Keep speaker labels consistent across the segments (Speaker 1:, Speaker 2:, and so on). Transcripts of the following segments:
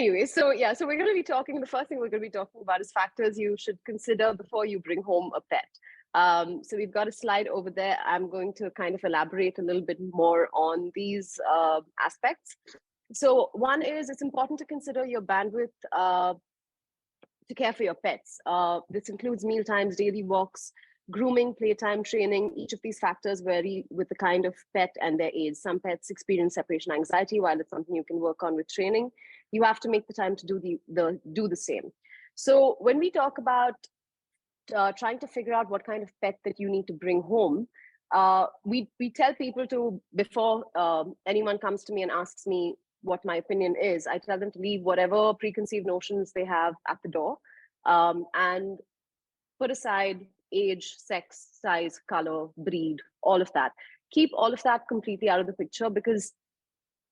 Speaker 1: Anyway, so yeah, so we're going to be talking, the first thing we're going to be talking about is factors you should consider before you bring home a pet. So we've got a slide over there. I'm going to kind of elaborate a little bit more on these aspects. So one is, it's important to consider your bandwidth to care for your pets. This includes meal times, daily walks, grooming, playtime, training. Each of these factors vary with the kind of pet and their age. Some pets experience separation anxiety. While it's something you can work on with training, you have to make the time to do the same. So when we talk about trying to figure out what kind of pet that you need to bring home, we tell people to, before anyone comes to me and asks me what my opinion is, I tell them to leave whatever preconceived notions they have at the door, and put aside age, sex, size, color, breed, all of that. Keep all of that completely out of the picture, because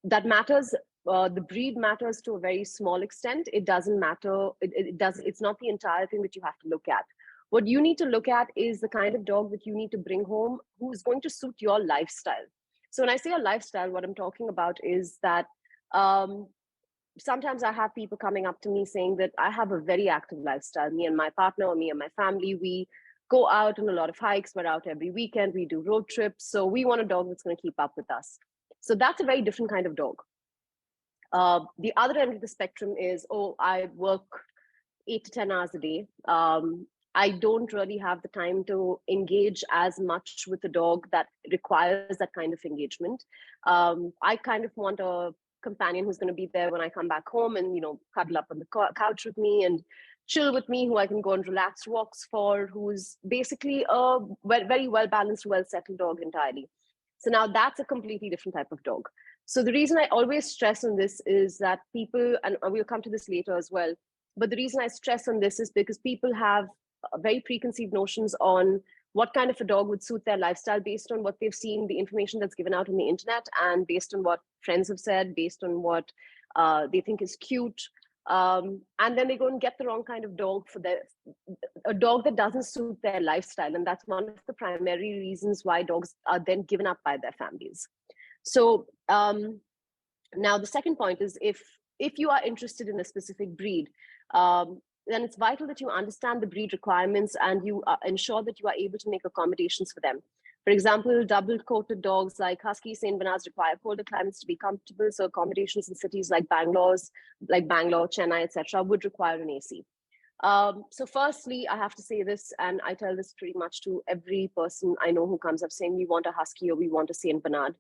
Speaker 1: that matters. The breed matters to a very small extent. It doesn't matter. It's not the entire thing that you have to look at. What you need to look at is the kind of dog that you need to bring home who's going to suit your lifestyle. So when I say a lifestyle, what I'm talking about is that sometimes I have people coming up to me saying that I have a very active lifestyle. Me and my partner, or me and my family, we go out on a lot of hikes. We're out every weekend. We do road trips. So we want a dog that's going to keep up with us. So that's a very different kind of dog. The other end of the spectrum is, oh, I work 8 to 10 hours a day. I don't really have the time to engage as much with the dog that requires that kind of engagement. I kind of want a companion who's going to be there when I come back home and, cuddle up on the couch with me and chill with me, who I can go on relaxed walks for, who's basically a very well-balanced, well-settled dog entirely. So now that's a completely different type of dog. So the reason I always stress on this is that people, and we'll come to this later as well, but the reason I stress on this is because people have very preconceived notions on what kind of a dog would suit their lifestyle based on what they've seen, the information that's given out on the internet, and based on what friends have said, based on what they think is cute. And then they go and get the wrong kind of dog a dog that doesn't suit their lifestyle. And that's one of the primary reasons why dogs are then given up by their families. So now the second point is, if you are interested in a specific breed, then it's vital that you understand the breed requirements and you ensure that you are able to make accommodations for them. For example, double-coated dogs like Husky, Saint Bernards require colder climates to be comfortable. So accommodations in cities like Bangalore, Chennai, etc., would require an AC. So firstly, I have to say this, and I tell this pretty much to every person I know who comes up saying, we want a Husky or we want a Saint Bernard.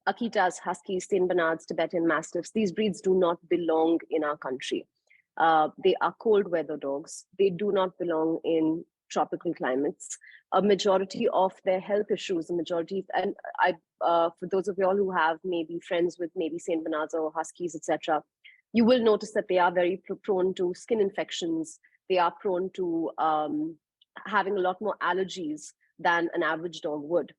Speaker 1: Akitas, Huskies, Saint Bernards, Tibetan Mastiffs, these breeds do not belong in our country. They are cold weather dogs. They do not belong in tropical climates. A majority of their health issues, and for those of you all who have maybe friends with maybe Saint Bernards or Huskies, etc., you will notice that they are very prone to skin infections. They are prone to having a lot more allergies than an average dog would.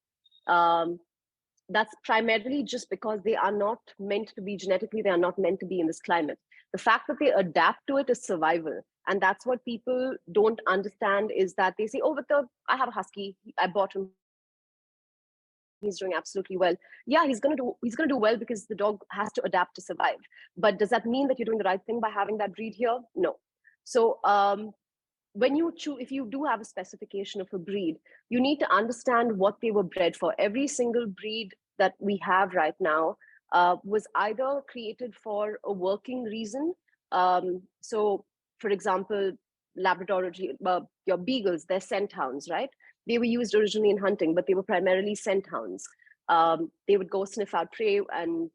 Speaker 1: That's primarily just because they are not meant to be genetically, they are not meant to be in this climate. The fact that they adapt to it is survival. And that's what people don't understand, is that they say, oh, but I have a Husky, I bought him, he's doing absolutely well. Yeah, he's gonna do well because the dog has to adapt to survive. But does that mean that you're doing the right thing by having that breed here? No. So when you choose, if you do have a specification of a breed, you need to understand what they were bred for. Every single breed that we have right now was either created for a working reason. So, for example, Labrador, your beagles, they're scent hounds, right? They were used originally in hunting, but they were primarily scent hounds. They would go sniff out prey and,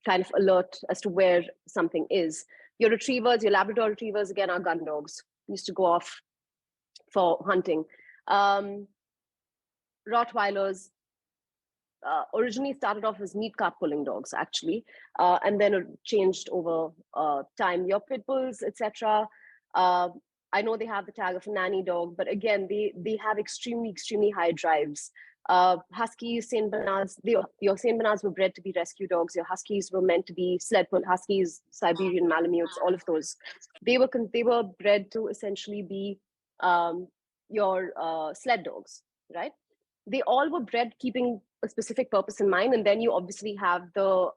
Speaker 1: kind of alert as to where something is. Your retrievers, your Labrador retrievers, again, are gun dogs. Used to go off for hunting. Rottweilers originally started off as meat cart pulling dogs, actually, and then changed over time. Your pit bulls, etc. I know they have the tag of a nanny dog, but again, they have extremely, extremely high drives. Huskies, Saint Bernards, your Saint Bernards were bred to be rescue dogs. Your Huskies were meant to be sled pull Huskies, Siberian Malamutes, all of those. They were bred to essentially be your sled dogs, right? they all were bred keeping a specific purpose in mind. And then you obviously have the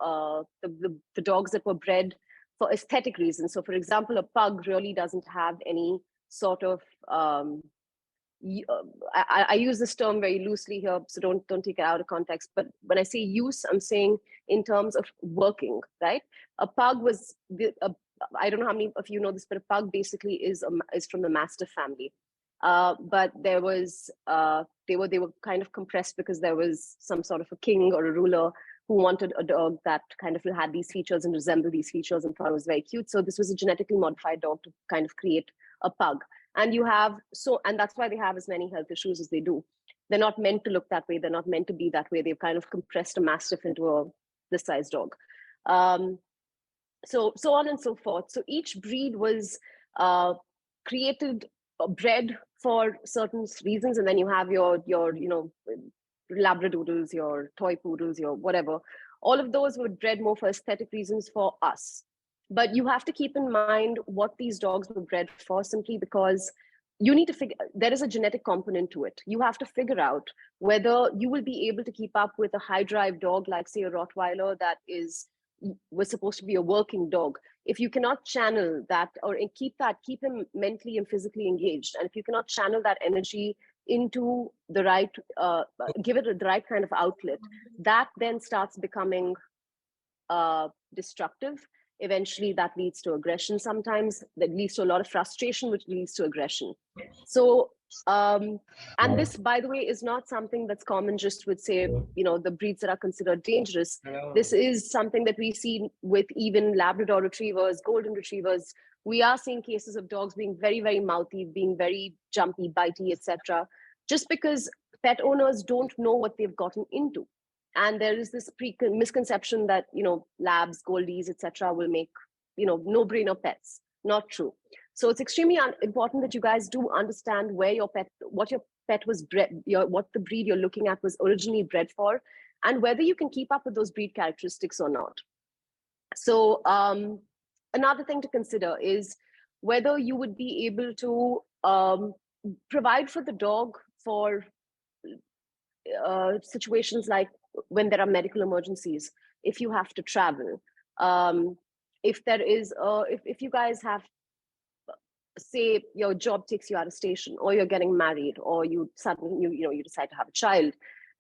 Speaker 1: dogs that were bred for aesthetic reasons. So for example, a pug really doesn't have any sort of I use this term very loosely here, so don't take it out of context. But when I say use, I'm saying in terms of working, right? A pug was I don't know how many of you know this, but a pug basically is from the Mastiff family. But there was they were kind of compressed because there was some sort of a king or a ruler who wanted a dog that kind of had these features and resembled these features and thought it was very cute. So this was a genetically modified dog to kind of create a pug. And you have and that's why they have as many health issues as they do. They're not meant to look that way. They're not meant to be that way. They've kind of compressed a Mastiff into this size dog. So on and so forth. So each breed was created, bred for certain reasons, and then you have your labradoodles, your toy poodles, your whatever. All of those were bred more for aesthetic reasons for us. But you have to keep in mind what these dogs were bred for, simply because you need to figure, there is a genetic component to it. You have to figure out whether you will be able to keep up with a high drive dog, like say a Rottweiler that was supposed to be a working dog. If you cannot channel that or keep him mentally and physically engaged, and if you cannot channel that energy into the right, give it the right kind of outlet, that then starts becoming destructive. Eventually that leads to aggression. Sometimes that leads to a lot of frustration, which leads to aggression. So and this, by the way, is not something that's common just with, say, the breeds that are considered dangerous. This is something that we see with even Labrador retrievers, golden retrievers. We are seeing cases of dogs being very, very mouthy, being very jumpy, bitey, etc., just because pet owners don't know what they've gotten into. And there is this misconception that, labs, goldies, etc., will make, no-brainer pets. Not true. So it's extremely important that you guys do understand what your pet was bred, what the breed you're looking at was originally bred for, and whether you can keep up with those breed characteristics or not. So another thing to consider is whether you would be able to provide for the dog for situations like when there are medical emergencies, if you have to travel, if there is if you guys have, say, your job takes you out of station, or you're getting married, or you suddenly you decide to have a child.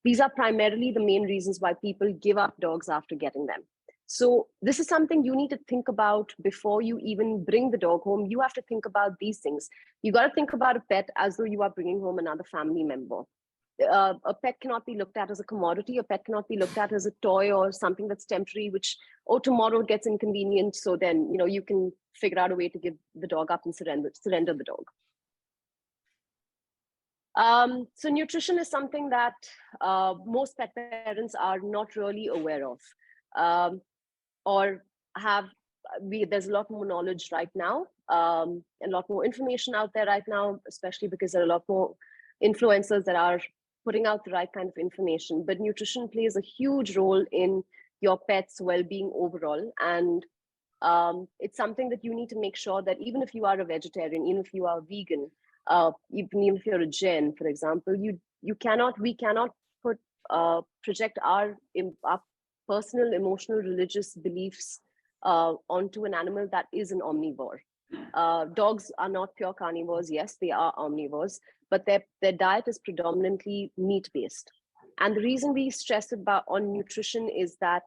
Speaker 1: These are primarily the main reasons why people give up dogs after getting them. So this is something you need to think about before you even bring the dog home. You have to think about these things. You got to think about a pet as though you are bringing home another family member. A pet cannot be looked at as a commodity. A pet cannot be looked at as a toy or something that's temporary, which, tomorrow it gets inconvenient. So then, you can figure out a way to give the dog up and surrender the dog. So nutrition is something that most pet parents are not really aware of, or have. There's a lot more knowledge right now, and a lot more information out there right now, especially because there are a lot more influencers that are putting out the right kind of information. But nutrition plays a huge role in your pet's well-being overall. And it's something that you need to make sure that even if you are a vegetarian, even if you are vegan, even if you're a Jain, for example, we cannot project our personal, emotional, religious beliefs onto an animal that is an omnivore. Dogs are not pure carnivores. Yes, they are omnivores, but their diet is predominantly meat-based. And the reason we stress on nutrition is that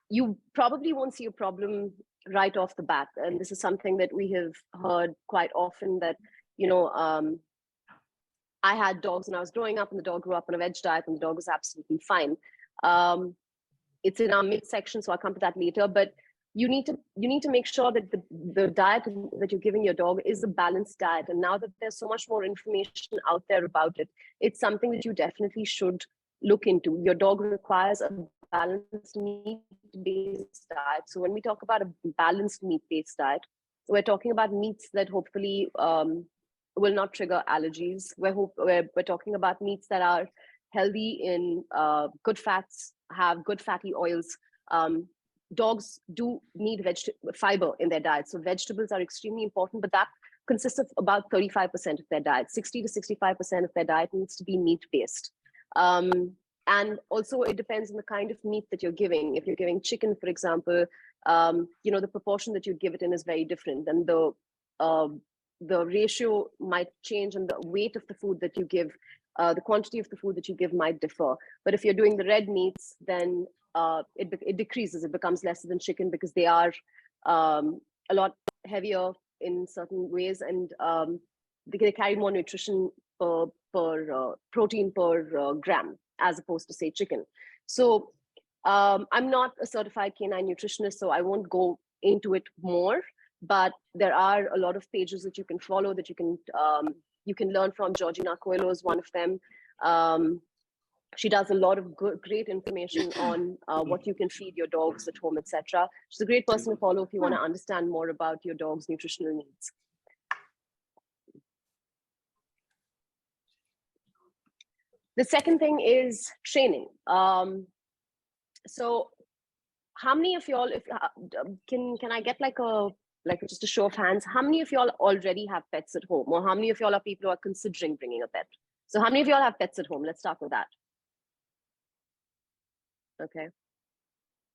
Speaker 1: you probably won't see a problem right off the bat. And this is something that we have heard quite often, that, I had dogs when I was growing up, and the dog grew up on a veg diet, and the dog was absolutely fine. It's in our meat section, so I'll come to that later. But you need to make sure that the diet that you're giving your dog is a balanced diet. And now that there's so much more information out there about it, it's something that you definitely should look into. Your dog requires a balanced meat-based diet. So when we talk about a balanced meat-based diet, we're talking about meats that hopefully will not trigger allergies. We're talking about meats that are healthy in good fats, have good fatty oils. Dogs do need fiber in their diet. So vegetables are extremely important, but that consists of about 35% of their diet. 60 to 65% of their diet needs to be meat-based. And also it depends on the kind of meat that you're giving. If you're giving chicken, for example, the proportion that you give it in is very different, and the ratio might change, and the weight of the food that you give, the quantity of the food that you give might differ. But if you're doing the red meats, then it decreases. It becomes lesser than chicken because they are a lot heavier in certain ways, and they carry more nutrition per protein per gram, as opposed to, say, chicken. So I'm not a certified canine nutritionist, so I won't go into it more, but there are a lot of pages that you can follow, that you can learn from. Georgina Coelho is one of them. She does a lot of great information on what you can feed your dogs at home, etc. She's a great person to follow if you want to understand more about your dog's nutritional needs. The second thing is training. So how many of y'all, if can I get just a show of hands, how many of y'all already have pets at home, or how many of y'all are people who are considering bringing a pet? So how many of y'all have pets at home? Let's start with that. Okay.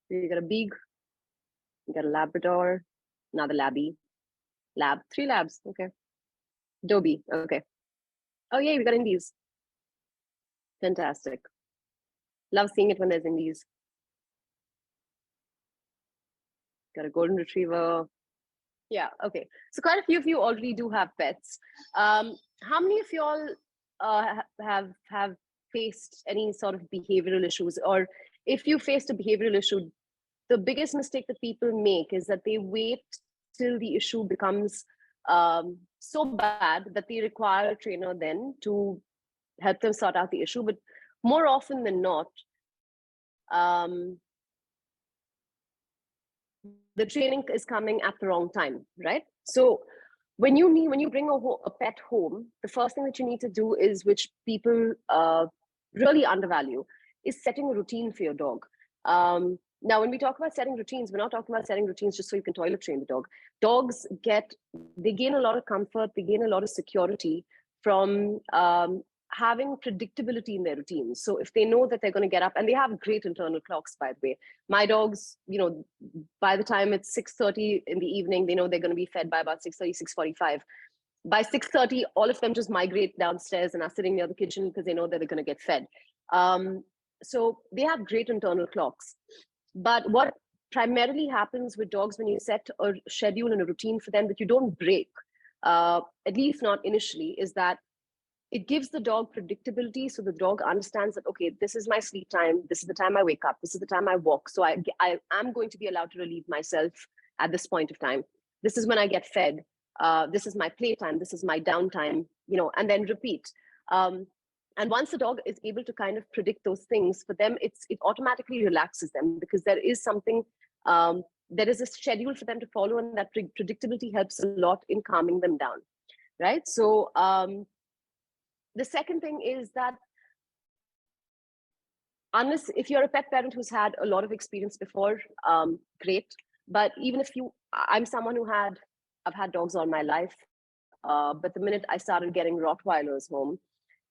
Speaker 1: You got a Beagle, you got a Labrador, another Labby, Lab, 3 Labs. Okay. Dobie. Okay. Oh yeah, we got Indies. Fantastic. Love seeing it when there's Indies. Got a Golden Retriever. Yeah, okay. So quite a few of you already do have pets. How many of y'all have faced any sort of behavioral issues? Or if you faced a behavioral issue, the biggest mistake that people make is that they wait till the issue becomes so bad that they require a trainer then to help them sort out the issue. But more often than not, the training is coming at the wrong time, right? So when you bring a pet home, the first thing that you need to do is, which people really undervalue, is setting a routine for your dog. Now, when we talk about setting routines, we're not talking about setting routines just so you can toilet train the dog. Dogs gain a lot of comfort, they gain a lot of security from having predictability in their routines. So if they know that they're going to get up, and they have great internal clocks, by the way. My dogs, by the time it's 6:30 in the evening, they know they're going to be fed by about 6:30, 6:45. By 6:30, all of them just migrate downstairs and are sitting near the kitchen because they know that they're going to get fed. So they have great internal clocks. But what primarily happens with dogs when you set a schedule and a routine for them that you don't break, at least not initially, is that it gives the dog predictability. So the dog understands that, okay, this is my sleep time, this is the time I wake up, this is the time I walk. So I am going to be allowed to relieve myself at this point of time. This is when I get fed. This is my playtime, this is my downtime, and then repeat. And once the dog is able to kind of predict those things, for them, it automatically relaxes them, because there is something, there is a schedule for them to follow, and that predictability helps a lot in calming them down, right? So the second thing is that, unless if you're a pet parent who's had a lot of experience before, great. But even if I'm someone I've had dogs all my life, but the minute I started getting Rottweilers home,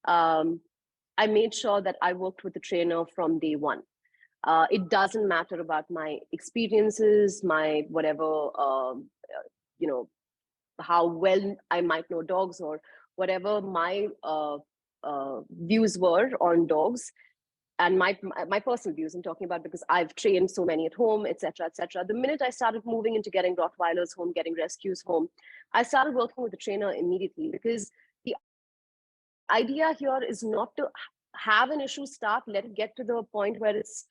Speaker 1: I made sure that I worked with the trainer from day one. It doesn't matter about my experiences, my whatever, how well I might know dogs, or whatever my views were on dogs, and my personal views I'm talking about, because I've trained so many at home, etc., etc. The minute I started moving into getting Rottweilers home, getting rescues home, I started working with the trainer immediately, because the idea here is not to have an issue start, let it get to the point where it's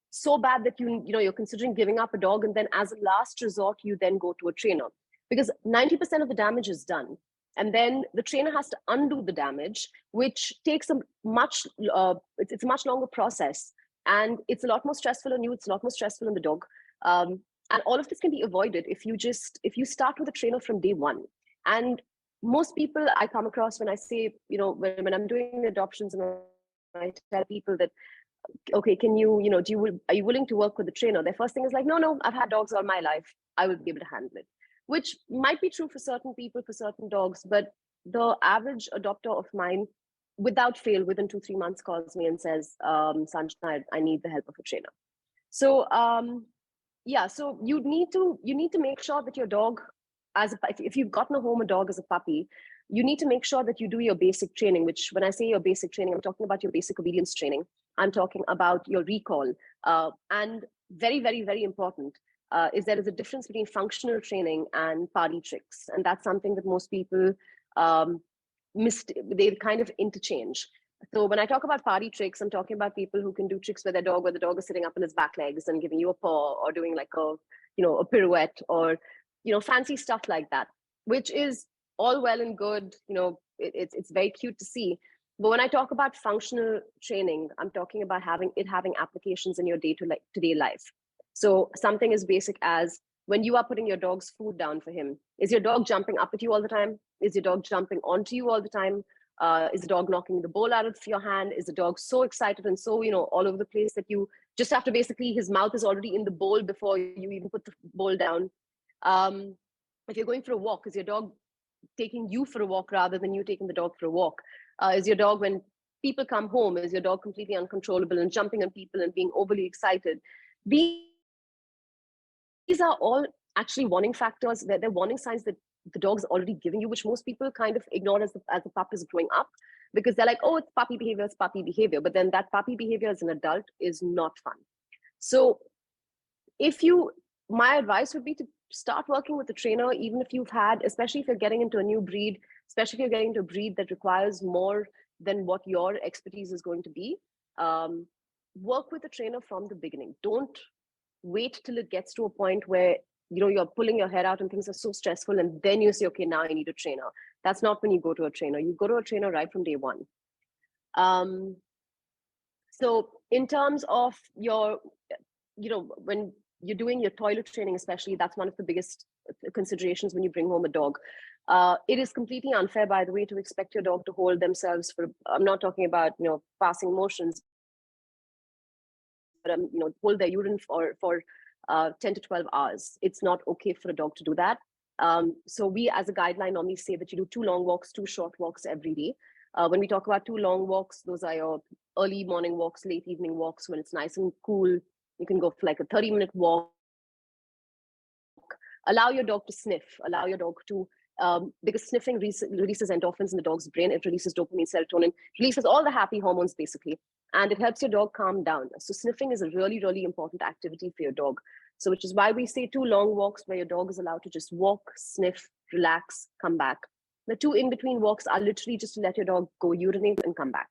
Speaker 1: so bad that you're considering giving up a dog, and then as a last resort you then go to a trainer, because 90% of the damage is done, and then the trainer has to undo the damage, which takes it's a much longer process, and it's a lot more stressful on you, it's a lot more stressful on the dog, and all of this can be avoided if you start with a trainer from day one. And most people I come across, when I say, when I'm doing adoptions, and I tell people that, okay, can you, are you willing to work with the trainer? Their first thing is like, no, I've had dogs all my life, I will be able to handle it. Which might be true for certain people, for certain dogs, but the average adopter of mine without fail, within 2-3 months, calls me and says, Sanjana, I need the help of a trainer. So yeah, so you need to make sure that your dog, if you've gotten a home a dog as a puppy, you need to make sure that you do your basic training, which when I say your basic training, I'm talking about your basic obedience training. I'm talking about your recall. And very, very, very important is there is a difference between functional training and party tricks. And that's something that most people they kind of interchange. So when I talk about party tricks, I'm talking about people who can do tricks with their dog, where the dog is sitting up on his back legs and giving you a paw, or doing like a pirouette, or fancy stuff like that, which is all well and good. It's very cute to see. But when I talk about functional training, I'm talking about having applications in your day-to-day life. So something as basic as, when you are putting your dog's food down for him, is your dog jumping up at you all the time? Is your dog jumping onto you all the time? Is the dog knocking the bowl out of your hand? Is the dog so excited and so, all over the place that you just have to basically, his mouth is already in the bowl before you even put the bowl down? If you're going for a walk, is your dog taking you for a walk rather than you taking the dog for a walk? Is your dog, when people come home, is your dog completely uncontrollable and jumping on people and being overly excited? These are all actually warning factors. They're warning signs that the dog's already giving you, which most people kind of ignore as the pup is growing up, because they're like, oh, it's puppy behavior, it's puppy behavior. But then that puppy behavior as an adult is not fun. So my advice would be to start working with a trainer, even if especially if you're getting into a new breed, especially if you're getting into a breed that requires more than what your expertise is going to be. Work with a trainer from the beginning. Don't wait till it gets to a point where you're pulling your hair out and things are so stressful, and then you say, okay, now I need a trainer. That's not when you go to a trainer. You go to a trainer right from day one. So in terms of when you're doing your toilet training, especially, that's one of the biggest considerations when you bring home a dog. It is completely unfair, by the way, to expect your dog to hold themselves I'm not talking about passing motions, but hold their urine for 10 to 12 hours. It's not okay for a dog to do that. So we, as a guideline, normally say that you do 2 long walks, 2 short walks every day. When we talk about 2 long walks, those are your early morning walks, late evening walks when it's nice and cool. You can go for like a 30-minute walk. Allow your dog to sniff. Allow your dog to, because sniffing releases endorphins in the dog's brain. It releases dopamine, serotonin, releases all the happy hormones, basically. And it helps your dog calm down. So sniffing is a really, really important activity for your dog. So which is why we say 2 long walks where your dog is allowed to just walk, sniff, relax, come back. The 2 in-between walks are literally just to let your dog go urinate and come back.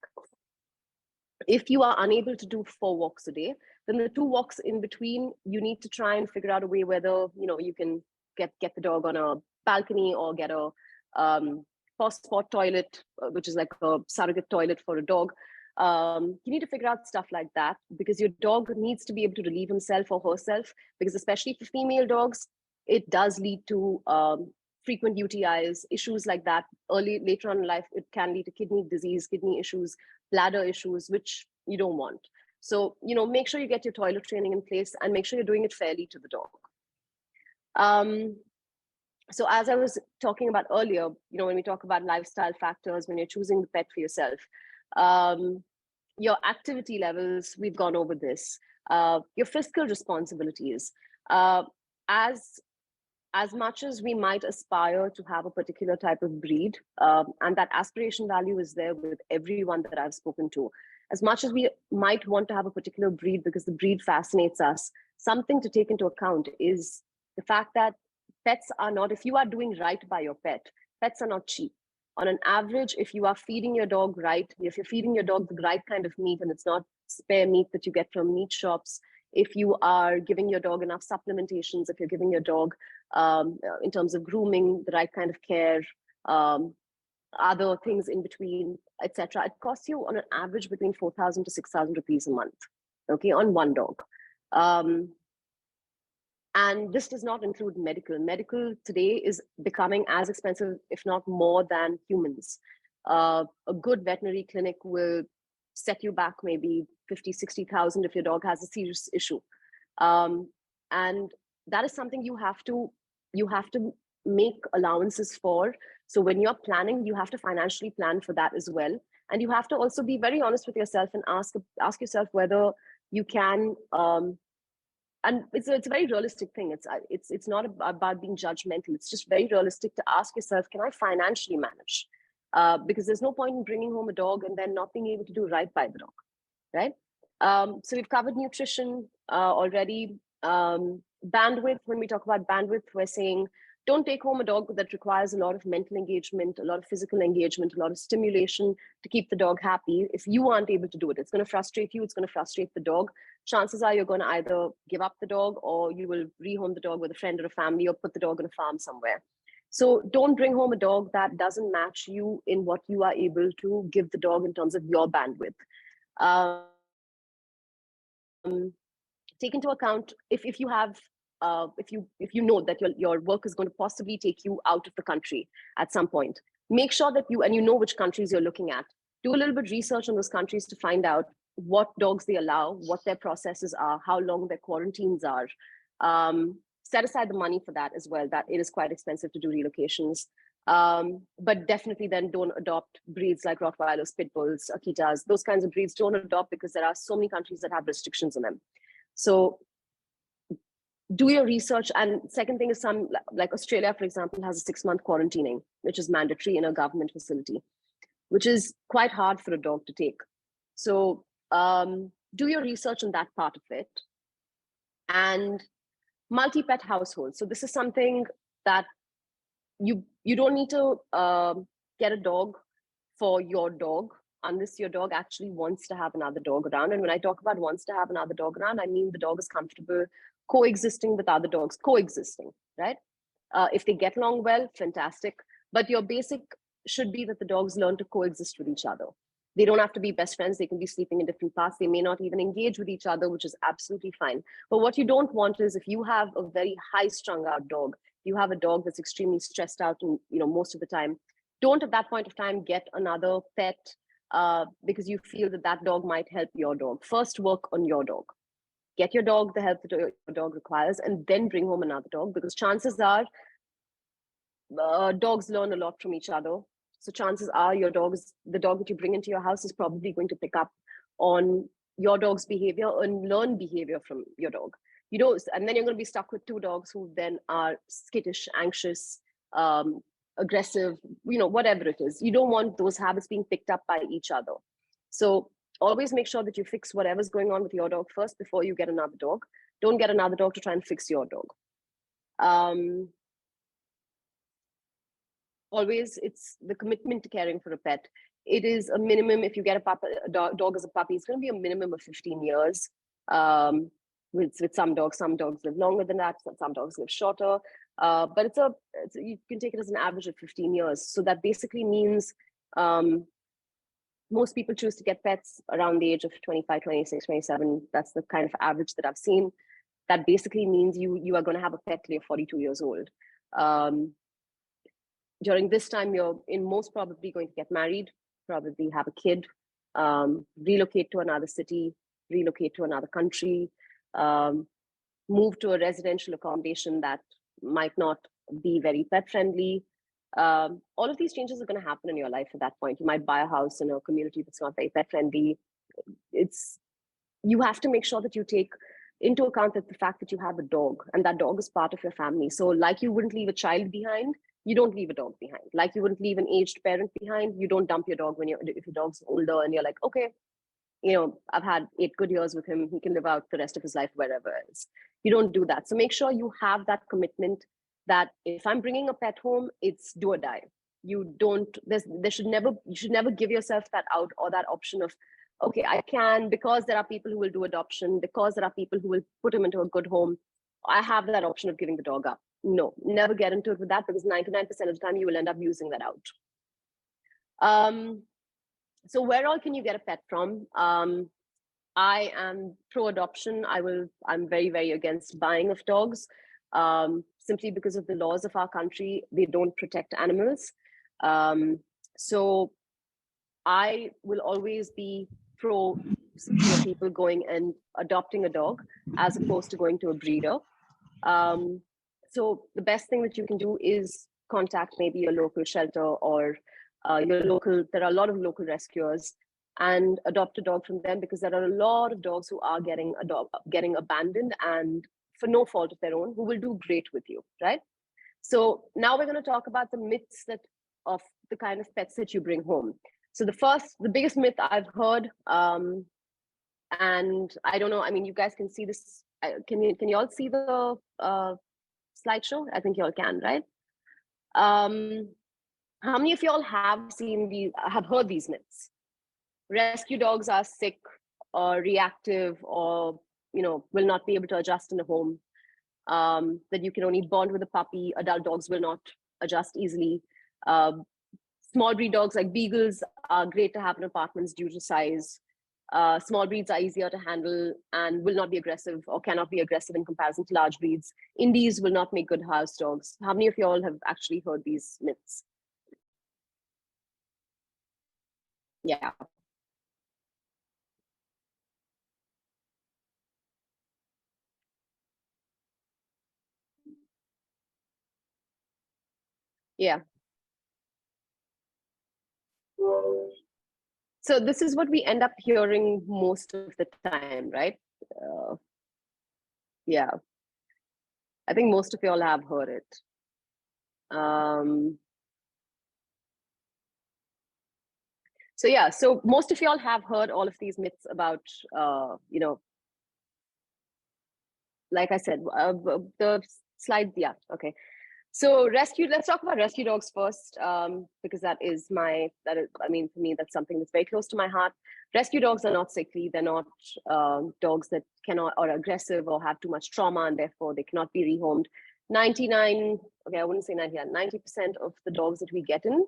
Speaker 1: If you are unable to do 4 walks a day, then the 2 walks in between, you need to try and figure out a way whether you can get the dog on a balcony, or get a spot toilet, which is like a surrogate toilet for a dog. You need to figure out stuff like that, because your dog needs to be able to relieve himself or herself, because especially for female dogs, it does lead to frequent UTIs, issues like that. Later on in life, it can lead to kidney disease, kidney issues, bladder issues, which you don't want. So, make sure you get your toilet training in place, and make sure you're doing it fairly to the dog. So as I was talking about earlier, when we talk about lifestyle factors, when you're choosing the pet for yourself, your activity levels, we've gone over this, your fiscal responsibilities, as much as we might aspire to have a particular type of breed, and that aspiration value is there with everyone that I've spoken to, as much as we might want to have a particular breed because the breed fascinates us, something to take into account is the fact that pets are not, if you are doing right by your pet, pets are not cheap. On an average, if you are feeding your dog right, if you're feeding your dog the right kind of meat, and it's not spare meat that you get from meat shops, if you are giving your dog enough supplementations, if you're giving your dog, in terms of grooming, the right kind of care, other things in between, etc., it costs you on an average between 4,000 to 6,000 rupees a month, okay, on one dog. And this does not include medical. Medical today is becoming as expensive, if not more, than humans. A good veterinary clinic will set you back maybe 50, 60,000 if your dog has a serious issue. And that is something you have to make allowances for. So when you're planning, you have to financially plan for that as well. And you have to also be very honest with yourself and ask yourself whether you can. And it's a very realistic thing. It's not about being judgmental. It's just very realistic to ask yourself, can I financially manage? Because there's no point in bringing home a dog and then not being able to do right by the dog, right? So we've covered nutrition already. Bandwidth, when we talk about bandwidth, we're saying don't take home a dog that requires a lot of mental engagement, a lot of physical engagement, a lot of stimulation to keep the dog happy. If you aren't able to do it, it's going to frustrate you, it's going to frustrate the dog. Chances are you're going to either give up the dog or you will rehome the dog with a friend or a family or put the dog on a farm somewhere. So don't bring home a dog that doesn't match you in what you are able to give the dog in terms of your bandwidth. Take into account if you have if you know that your work is going to possibly take you out of the country at some point, make sure that you know which countries you're looking at. Do a little bit research on those countries to find out what dogs they allow, what their processes are, how long their quarantines are. Set aside the money for that as well. That it is quite expensive to do relocations. But definitely then don't adopt breeds like Rottweilers, Pit Bulls, Akitas, those kinds of breeds. Don't adopt because there are so many countries that have restrictions on them. So do your research. And second thing is, some like Australia, for example, has a 6-month quarantining, which is mandatory in a government facility, which is quite hard for a dog to take. So do your research on that part of it. And multi-pet households. So this is something that you don't need to get a dog for your dog unless your dog actually wants to have another dog around. And when I talk about wants to have another dog around, I mean the dog is comfortable coexisting with other dogs, right? If they get along well, fantastic. But your basic should be that the dogs learn to coexist with each other. They don't have to be best friends. They can be sleeping in different parts. They may not even engage with each other, which is absolutely fine. But what you don't want is, if you have a very high strung out dog, you have a dog that's extremely stressed out and, most of the time, don't at that point of time get another pet because you feel that that dog might help your dog. First, work on your dog. Get your dog the help that your dog requires, and then bring home another dog, because chances are dogs learn a lot from each other. So chances are the dog that you bring into your house is probably going to pick up on your dog's behavior and learn behavior from your dog. And then you're going to be stuck with 2 dogs who then are skittish, anxious, aggressive, whatever it is. You don't want those habits being picked up by each other. So always make sure that you fix whatever's going on with your dog first before you get another dog. Don't get another dog to try and fix your dog. Always, it's the commitment to caring for a pet. It is a minimum. If you get a dog as a puppy, it's going to be a minimum of 15 years. With some dogs live longer than that. Some dogs live shorter. But you can take it as an average of 15 years. So that basically means most people choose to get pets around the age of 25, 26, 27. That's the kind of average that I've seen. That basically means you are going to have a pet till you're 42 years old. During this time, you're most probably going to get married, probably have a kid, relocate to another city, relocate to another country, move to a residential accommodation that might not be very pet friendly. All of these changes are going to happen in your life at that point. You might buy a house in a community that's not very pet friendly. You have to make sure that you take into account that the fact that you have a dog, and that dog is part of your family. So like you wouldn't leave a child behind, you don't leave a dog behind. Like you wouldn't leave an aged parent behind, you don't dump your dog if your dog's older and you're like, okay, I've had 8 good years with him, he can live out the rest of his life wherever else. You don't do that. So make sure you have that commitment that if I'm bringing a pet home, it's do or die. You should never give yourself that out or that option of, okay, I can, because there are people who will do adoption, because there are people who will put him into a good home, I have that option of giving the dog up. No, never get into it with that, because 99% of the time you will end up using that out. So where all can you get a pet from? I am pro-adoption. I'm very, very against buying of dogs, simply because of the laws of our country. They don't protect animals. So I will always be pro people going and adopting a dog as opposed to going to a breeder. So the best thing that you can do is contact maybe a local shelter or there are a lot of local rescuers, and adopt a dog from them, because there are a lot of dogs who are getting abandoned and for no fault of their own, who will do great with you, right? So now we're going to talk about the myths of the kind of pets that you bring home. So the biggest myth I've heard, and I don't know, I mean, you guys can see this. Can you all see the slideshow? I think you all can, right? How many of y'all have heard these myths? Rescue dogs are sick or reactive, or will not be able to adjust in a home. That you can only bond with a puppy. Adult dogs will not adjust easily. Small breed dogs like beagles are great to have in apartments due to size. Small breeds are easier to handle and will not be aggressive, or cannot be aggressive in comparison to large breeds. Indies will not make good house dogs. How many of you all have actually heard these myths? Yeah. Yeah. So this is what we end up hearing most of the time, right? Yeah. I think most of you all have heard it. So yeah, so most of y'all have heard all of these myths about, like I said, the slide. Yeah, okay. So let's talk about rescue dogs first, because I mean, for me, that's something that's very close to my heart. Rescue dogs are not sickly. They're not dogs that cannot, or aggressive, or have too much trauma, and therefore they cannot be rehomed. 99, okay, I wouldn't say 99, 90% of the dogs that we get in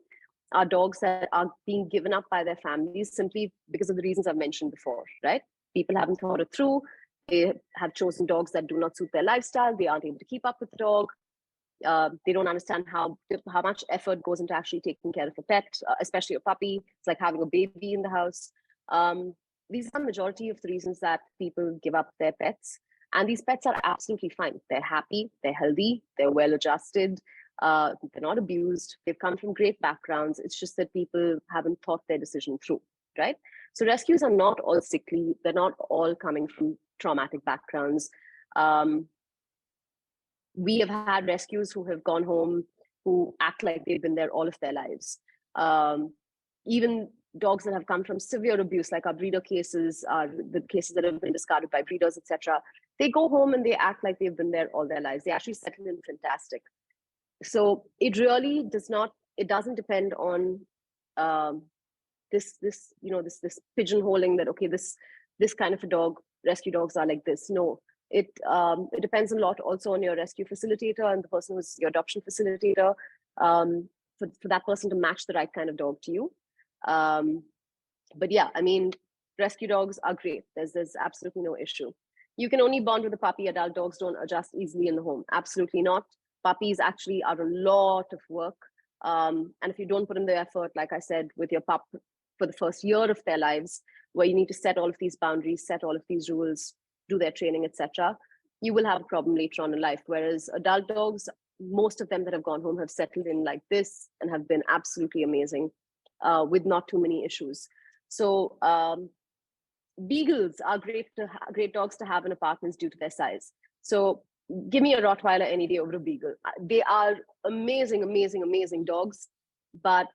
Speaker 1: are dogs that are being given up by their families simply because of the reasons I've mentioned before, right? People haven't thought it through. They have chosen dogs that do not suit their lifestyle. They aren't able to keep up with the dog. They don't understand how much effort goes into actually taking care of a pet, especially a puppy. It's like having a baby in the house. These are the majority of the reasons that people give up their pets. And these pets are absolutely fine. They're happy, they're healthy, they're well adjusted, they're not abused, they've come from great backgrounds. It's just that people haven't thought their decision through, right? So rescues are not all sickly, they're not all coming from traumatic backgrounds. We have had rescues who have gone home who act like they've been there all of their lives. Even dogs that have come from severe abuse, like our breeder cases, are the cases that have been discarded by breeders, etc. They go home and they act like they've been there all their lives. They actually settle in fantastic. So it really doesn't depend on this pigeonholing that, okay, this kind of a dog, rescue dogs are like this. No, it depends a lot also on your rescue facilitator and the person who's your adoption facilitator, for that person to match the right kind of dog to you. But yeah, I mean, rescue dogs are great. There's absolutely no issue. You can only bond with a puppy. Adult dogs don't adjust easily in the home. Absolutely not. Puppies actually are a lot of work. And if you don't put in the effort, like I said, with your pup for the first year of their lives, where you need to set all of these boundaries, set all of these rules, do their training, etc., you will have a problem later on in life. Whereas adult dogs, most of them that have gone home have settled in like this and have been absolutely amazing, with not too many issues. So beagles are great dogs to have in apartments due to their size. So give me a Rottweiler any day over a beagle. They are amazing, amazing, amazing dogs, but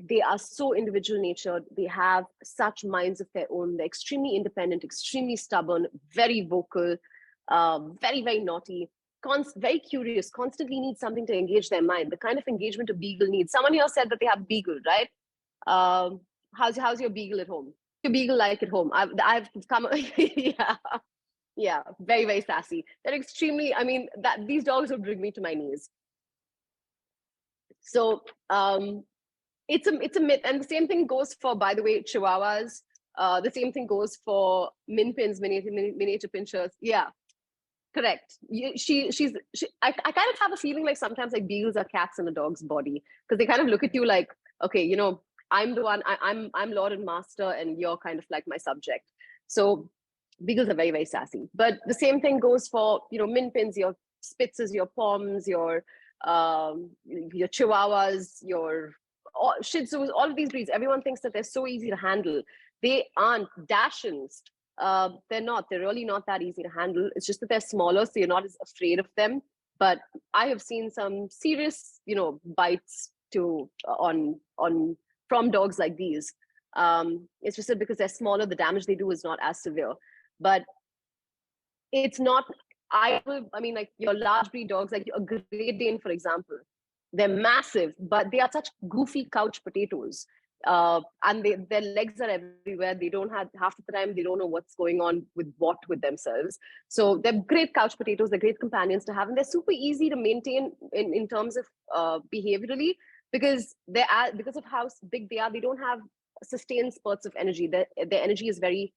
Speaker 1: they are so individual natured. They have such minds of their own. They're extremely independent, extremely stubborn, very vocal, very, very naughty, very curious, constantly need something to engage their mind. The kind of engagement a beagle needs. Someone here said that they have beagle, right? How's your beagle at home? Your beagle like at home? I've come, yeah, very, very sassy. They're extremely, I mean, these dogs would bring me to my knees. So it's a myth, and the same thing goes for, by the way, Chihuahuas. The same thing goes for min pins, miniature pinchers. Yeah, correct. I kind of have a feeling like sometimes like beagles are cats in a dog's body, because they kind of look at you like, okay, I'm the one. I'm Lord and Master, and you're kind of like my subject. So beagles are very, very sassy. But the same thing goes for min pins, your Spitzes, your Poms, your Chihuahuas, your Shih Tzus, all of these breeds, everyone thinks that they're so easy to handle. They aren't. Dachshunds, they're not. They're really not that easy to handle. It's just that they're smaller, so you're not as afraid of them. But I have seen some serious, bites on from dogs like these. It's just that because they're smaller, the damage they do is not as severe. But it's not. Like your large breed dogs, like a Great Dane, for example, they're massive, but they are such goofy couch potatoes. And their legs are everywhere. They don't have, half the time, they don't know what's going on with themselves. So they're great couch potatoes. They're great companions to have. And they're super easy to maintain in terms of behaviorally, because because of how big they are, they don't have sustained spurts of energy. Their energy is very,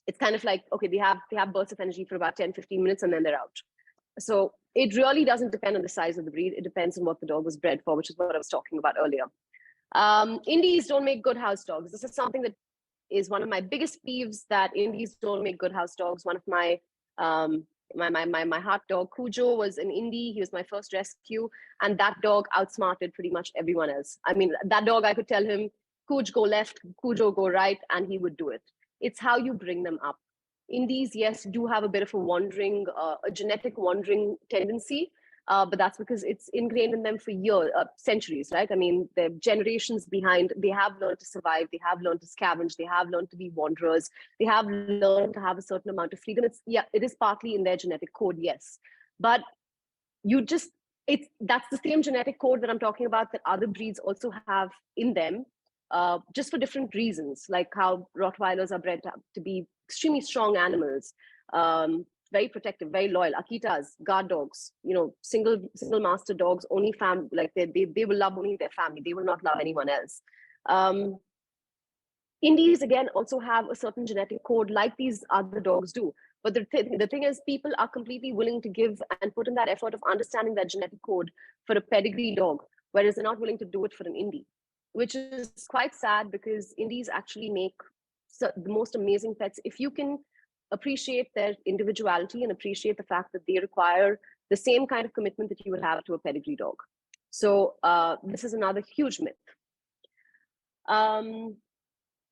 Speaker 1: it's kind of like, okay, they have bursts of energy for about 10-15 minutes and then they're out. So it really doesn't depend on the size of the breed. It depends on what the dog was bred for, which is what I was talking about earlier. Indies don't make good house dogs. This is something that is one of my biggest peeves, that Indies don't make good house dogs. One of my my heart dog, Cujo, was an Indie. He was my first rescue, and that dog outsmarted pretty much everyone else. I mean, that dog, I could tell him, Cujo go left, Cujo go right, and he would do it. It's how you bring them up. Indies, yes, do have a bit of a genetic wandering tendency, but that's because it's ingrained in them for years, centuries, right? I mean, they're generations behind. They have learned to survive. They have learned to scavenge. They have learned to be wanderers. They have learned to have a certain amount of freedom. It is partly in their genetic code, yes, but that's the same genetic code that I'm talking about that other breeds also have in them. Just for different reasons, like how Rottweilers are bred to be extremely strong animals, very protective, very loyal. Akitas, guard dogs, single master dogs, only like they will love only their family. They will not love anyone else. Indies, again, also have a certain genetic code like these other dogs do. But the thing is, people are completely willing to give and put in that effort of understanding that genetic code for a pedigree dog, whereas they're not willing to do it for an Indie, which is quite sad, because Indies actually make the most amazing pets if you can appreciate their individuality and appreciate the fact that they require the same kind of commitment that you would have to a pedigree dog. So this is another huge myth.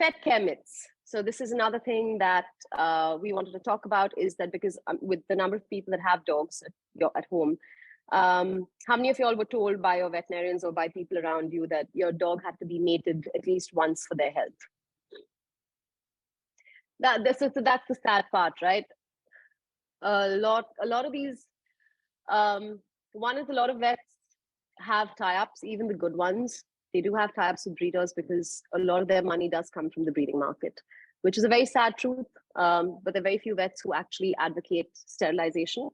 Speaker 1: Pet care myths. So this is another thing that we wanted to talk about, is that because with the number of people that have dogs at home, how many of y'all were told by your veterinarians or by people around you that your dog had to be mated at least once for their health? That's the sad part, right? A lot of these, one is, a lot of vets have tie-ups, even the good ones. They do have tie-ups with breeders because a lot of their money does come from the breeding market, which is a very sad truth. But there are very few vets who actually advocate sterilization.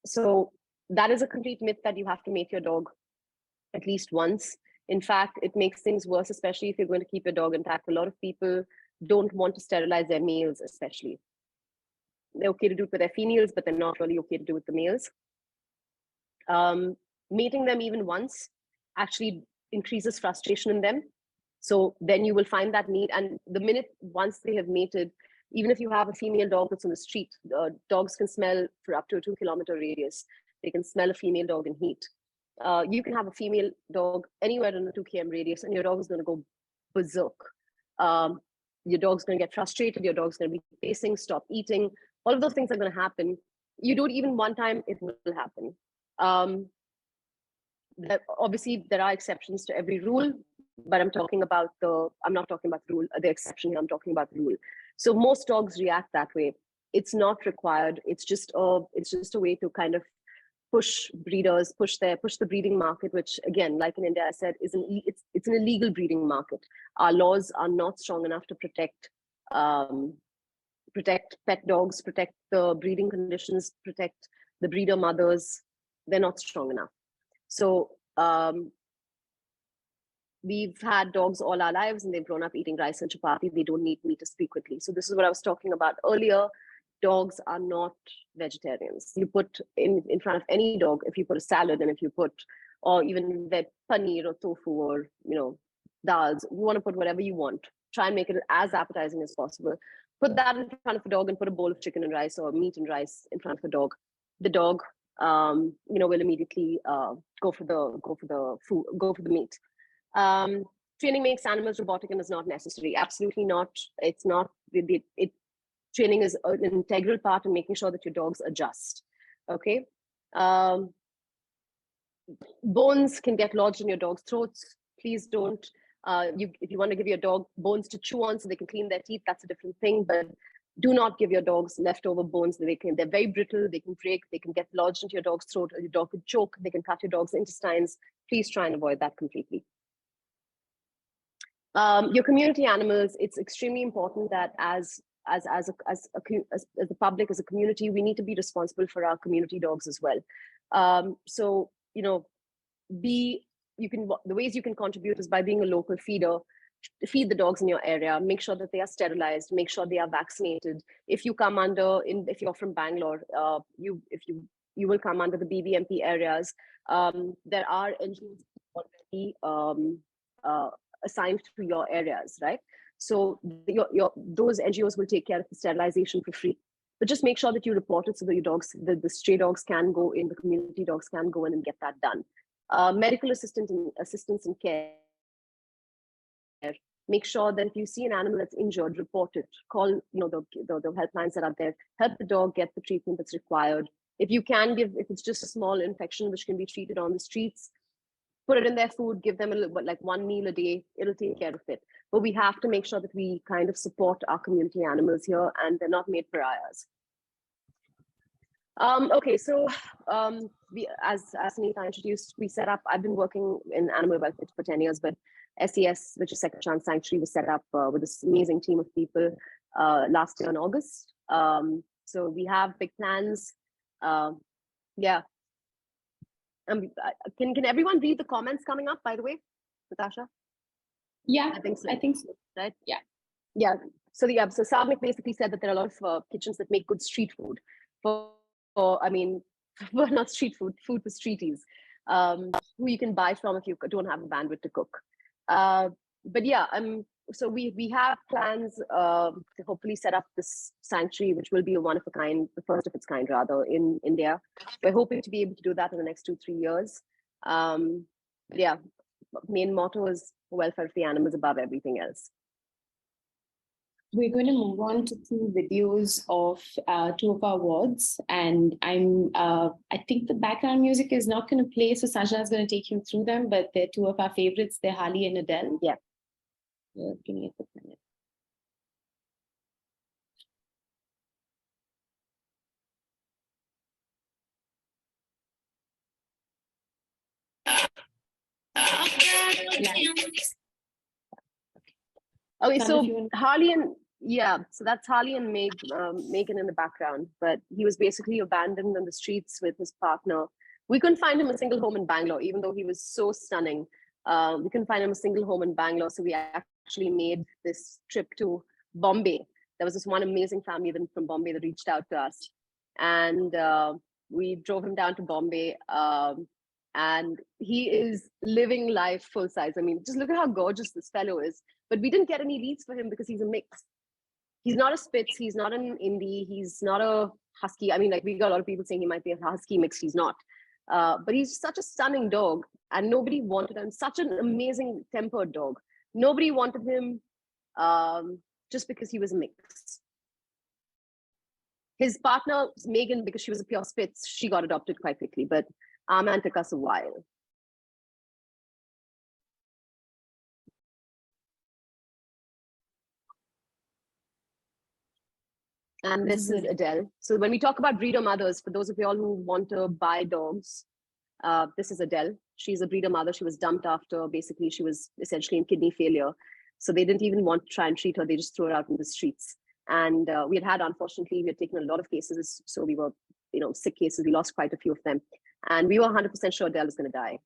Speaker 1: So that is a complete myth that you have to mate your dog at least once. In fact, it makes things worse, especially if you're going to keep your dog intact. A lot of people don't want to sterilize their males, especially. They're okay to do it with their females, but they're not really okay to do it with the males. Mating them even once actually increases frustration in them. So then you will find that need. And the minute once they have mated, even if you have a female dog that's on the street, dogs can smell for up to a 2-kilometer radius. They can smell a female dog in heat. You can have a female dog anywhere in a 2 km radius, and your dog is going to go berserk. Your dog's going to get frustrated. Your dog's going to be pacing, stop eating. All of those things are going to happen. You do it even one time, it will happen. Obviously, there are exceptions to every rule, but I'm not talking about the rule, the exception here. I'm talking about the rule. So most dogs react that way. It's not required. It's just a way to kind of push breeders, push the breeding market, which, again, like in India, I said, it's an illegal breeding market. Our laws are not strong enough to protect pet dogs, protect the breeding conditions, protect the breeder mothers. They're not strong enough. So we've had dogs all our lives, and they've grown up eating rice and chapati. They don't need meat as frequently. So this is what I was talking about earlier. Dogs are not vegetarians. You put in front of any dog, if you put a salad, and if you put, or even the paneer or tofu or dals, you want to put whatever you want. Try and make it as appetizing as possible. Put that in front of a dog and put a bowl of chicken and rice or meat and rice in front of a dog. The dog will immediately go for the meat. Training makes animals robotic and is not necessary. Absolutely not. It's not. Training is an integral part in making sure that your dogs adjust. Okay. Bones can get lodged in your dog's throats. Please don't. If you want to give your dog bones to chew on so they can clean their teeth, that's a different thing. But do not give your dogs leftover bones. They're very brittle. They can break. They can get lodged into your dog's throat. Or your dog could choke. They can cut your dog's intestines. Please try and avoid that completely. Your community animals. It's extremely important that as the public, as a community, we need to be responsible for our community dogs as well. So the ways you can contribute is by being a local feeder. Feed the dogs in your area, make sure that they are sterilized, make sure they are vaccinated. If you come if you're from Bangalore, you will come under the BBMP areas. There are NGOs already assigned to your areas, right? So those NGOs will take care of the sterilization for free. But just make sure that you report it so that your dogs, the stray dogs can go in, the community dogs can go in and get that done. Medical assistance and care. Make sure that if you see an animal that's injured, report it. Call the helplines that are there. Help the dog get the treatment that's required. If you can if it's just a small infection which can be treated on the streets, put it in their food, give them like one meal a day. It'll take care of it. But we have to make sure that we kind of support our community animals here, and they're not made pariahs. Okay, so as Sunita introduced, I've been working in animal welfare for 10 years, but SES, which is Second Chance Sanctuary, was set up with this amazing team of people last year in August. So we have big plans. Yeah. Can everyone read the comments coming up, by the way, Natasha?
Speaker 2: Yeah,
Speaker 1: I think so. Right?
Speaker 2: Yeah.
Speaker 1: Yeah. So Samik basically said that there are a lot of kitchens that make good street food not street food for streeties, who you can buy from if you don't have the bandwidth to cook. But yeah, so we have plans to hopefully set up this sanctuary, which will be a one of a kind, the first of its kind rather, in India. We're hoping to be able to do that in the next 2-3 years. Yeah, main motto is welfare of the animals above everything else.
Speaker 2: We're going to move on to 2 videos of 2 of our wards, and I think the background music is not going to play, so Sanjana is going to take you through them, but they're 2 of our favorites. They're Harley and Adele.
Speaker 1: Yeah.
Speaker 2: Give me a quick minute.
Speaker 1: Okay, so Harley and so that's Harley and Megan in the background, but he was basically abandoned on the streets with his partner. We couldn't find him a single home in Bangalore, even though he was so stunning. We couldn't find him a single home in Bangalore, so we actually made this trip to Bombay. There was this one amazing family from Bombay that reached out to us, and we drove him down to Bombay. And he is living life full size. I mean, just look at how gorgeous this fellow is. But we didn't get any leads for him because he's a mix. He's not a Spitz. He's not an Indie. He's not a Husky. I mean, like, we got a lot of people saying he might be a Husky mix. He's not. But he's such a stunning dog, and nobody wanted him. Such an amazing tempered dog. Nobody wanted him just because he was a mix. His partner, Megan, because she was a pure Spitz, she got adopted quite quickly. But our man took us a while. And this is Adele. So when we talk about breeder mothers, for those of you all who want to buy dogs, this is Adele. She's a breeder mother. She was dumped after, basically, she was essentially in kidney failure. So they didn't even want to try and treat her. They just threw her out in the streets. And unfortunately, we had taken a lot of cases. So we were, sick cases. We lost quite a few of them. And we were 100% sure Adele was going to die.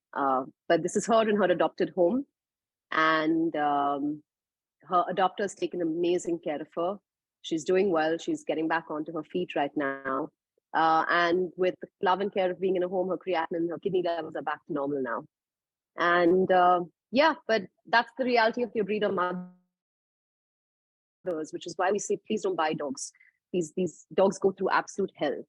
Speaker 1: But this is her in her adopted home. And her adopter has taken amazing care of her. She's doing well. She's getting back onto her feet right now. And with the love and care of being in a home, her creatinine, her kidney levels are back to normal now. And but that's the reality of your breeder mothers, which is why we say, please don't buy dogs. These dogs go through absolute hell.